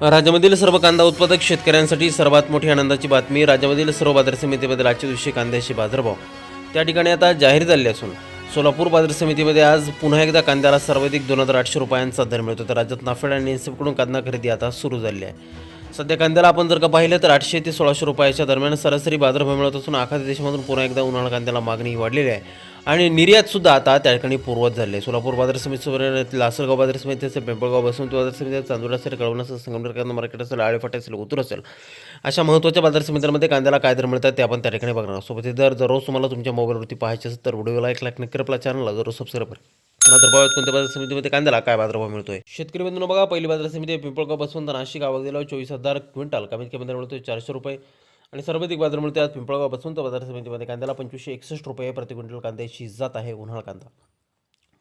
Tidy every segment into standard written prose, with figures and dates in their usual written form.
राज्यामधील सर्व कांदा उत्पादक शेतकऱ्यांसाठी सर्वात मोठी आनंदाची बातमी. राज्यामधील सर्व बाजार समितीमध्ये आजच्या दिवशी कांद्याचे बाजारभाव त्या ठिकाणी आता जाहीर झाले असून सोलापूर बाजार समितीमध्ये आज पुन्हा एकदा कांद्याला सर्वाधिक 2,800 रुपयांचा दर मिळतो. तर राज्यात नाफेड आणि एनसीपकडून कांदा खरेदी आता सुरू झाली आहे. सध्या कांद्याला आपण जर का पाहिलं तर 800 ते 1,600 रुपयाच्या दरम्यान सरासरी बाजारभाव मिळत असून आखात देशामधून पुन्हा एकदा उन्हाळा कांद्याला मागणी वाढलेली आहे आणि निर्यात सुद्धा आता त्या ठिकाणी पूर्वत झाली आहे. सोलापूर बाजार समिती, लासलगाव बाजार समिती असेल, पिंपळगाव बसवंत बाजार समिती, चांदोड असेल, कळवण असेल, संगमनेर कांदा मार्केट असेल, आळेफाटा असेल, उतूर असेल, अशा महत्त्वाच्या बाजार समित्यांमध्ये कांद्याला काय दर मिळतात ते आपण त्या ठिकाणी बघणार आहोत. सोबत दर दररोज तुम्हाला तुमच्या मोबाईलवरती पाहायचे असेल तर व्हिडिओला एक लाईक नक्की करा, आपल्या चॅनलला जरूर सबस्क्राईब करा. नंतर बघा कोणत्या बाजार समितीमध्ये कांद्याला काय बाजारभाव मिळतोय. शेतकरी बंधूंनो बघा, पहिली बाजार समिती आहे पिंपळगाव बसवंत नाशिक. आवक दिला 24,000 क्विंटल, कमीत कमी दर मिळतोय 400 रुपये आणि सर्वाधिक बाजार मिळते आज पिंपळगाव बसवंत बाजार समितीमध्ये. कांद्याला 2561 रुपये प्रति क्विंटल कांद्याची जात आहे उन्हाळा कांदा.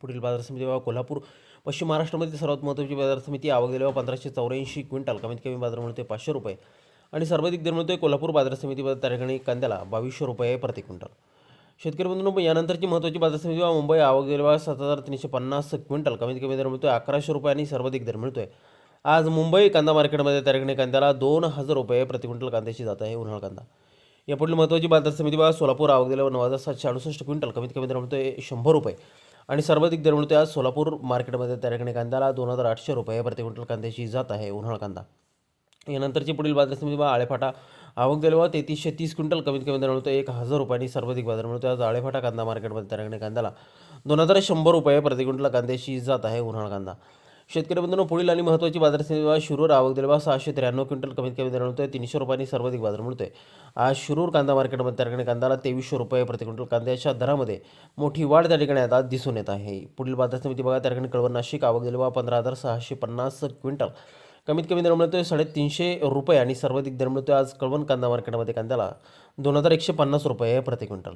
पुढील बाजार समिती बघा, कोल्हापूर पश्चिम महाराष्ट्रामध्ये सर्वात महत्त्वाची बाजार समिती. आवक दिल्यावर 1584 क्विंटल, कमीत कमी बाजार मिळते 500 रुपये आणि सर्वाधिक दर मिळतोय कोल्हापूर बाजार समितीमध्ये. त्या ठिकाणी कांद्याला 2200 रुपये प्रति क्विंटल. शेतकरी बंधूंनो यानंतरची महत्त्वाची बाजार समिती मुंबई. आवक दिल्यावर 7,350 क्विंटल, कमीत कमी दर मिळतोय 1100 रुपये आणि सर्वाधिक दर मिळतोय आज मुंबई कांदा मार्केटमध्ये. त्या ठिकाणी कांद्याला 2,000 रुपये प्रति क्विंटल कांद्याची जात आहे उन्हाळा कांदा. या पुढील महत्त्वाची बाजार समिती बघा, सोलापूर. आवक दिल्यावर 9,768 क्विंटल, कमीत कमी दर मिळतोय 100 रुपये आणि सर्वाधिक दर मिळतोय आज सोलापूर मार्केटमध्ये. त्या ठिकाणी कांद्याला 2,800 रुपये प्रति क्विंटल कांद्याची जात आहे उन्हाळा कांदा. यानंतरची पुढील बाजार समिती बघा, आळेफाटा. आवक दिल्यावर 3330 क्विंटल, कमीत कमी दर मिळतो 1,000 रुपये आणि सर्वाधिक बाजार मिळतो आज आळेफाटा कांदा मार्केटमध्ये. त्या ठिकाणी कांद्याला 2,100 रुपये प्रति क्विंटल कांद्याची जात आहे उन्हाळा कांदा. शेतकरी बंधूंनो पुढील आणि महत्त्वाची बाजार समिती शिरूर. आवक दिल्यावर 693 क्विंटल, कमीत कमी दर मिळतोय 300 रुपये आणि सर्वाधिक बाजार मिळतोय आज शिरूर कांदा मार्केटमध्ये. त्या ठिकाणी कांद्याला 2300 रुपये प्रति क्विंटल कांद्याच्या दरामध्ये मोठी वाढ त्या ठिकाणी आता दिसून येत आहे. पुढील बाजार समिती बघा, त्या ठिकाणी कळवण नाशिक. आवक दिल्यावर 15,650 क्विंटल, कमीत कमी दर मिळतोय 350 रुपये आणि सर्वाधिक दर मिळतोय आज कळवण कांदा मार्केटमध्ये. कांद्याला 2,150 रुपये प्रति क्विंटल.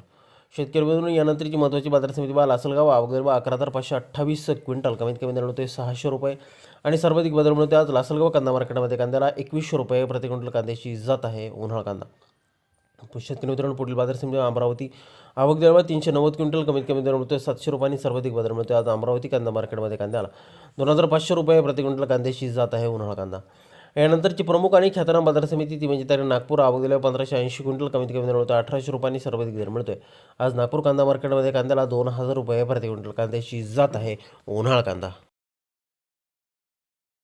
शेतकरी बंधूंनो यानंतरची महत्त्वाची बाजार समिती बघा, लासलगाव. आवक दिल्यावर 11,528 क्विंटल, कमीत कमी दर मिळतोय 600 रुपये आणि सर्वाधिक बाजार मिळतोय आज लासलगाव कांदा मार्केटमध्ये. कांद्याला 2,100 रुपये प्रति क्विंटल कांद्याची जात आहे उन्हाळा कांदा. शेतकरी मित्रांनो पुढील बाजार समिती अमरावती. आवक दिल्यावर 390 क्विंटल, कमीत कमी दर मिळतोय 700 रुपये आणि सर्वाधिक बाजार मिळतोय आज अमरावती कांदा मार्केटमध्ये. कांद्याला 2,500 रुपये प्रति क्विंटल कांद्याची जात आहे उन्हाळा कांदा. यानंतरची प्रमुख आणि ख्यातनाम बाजार समिती ती म्हणजे त्या नागपूर. आवक दिल्यावर 1,580 क्विंटल, कमीत कमी दर मिळतोय 1,800 रुपये आणि सर्वाधिक दर मिळतोय आज नागपूर कांदा मार्केटमध्ये. कांद्याला 2,000 रुपये प्रति क्विंटल कांद्याची जात आहे उन्हाळा कांदा.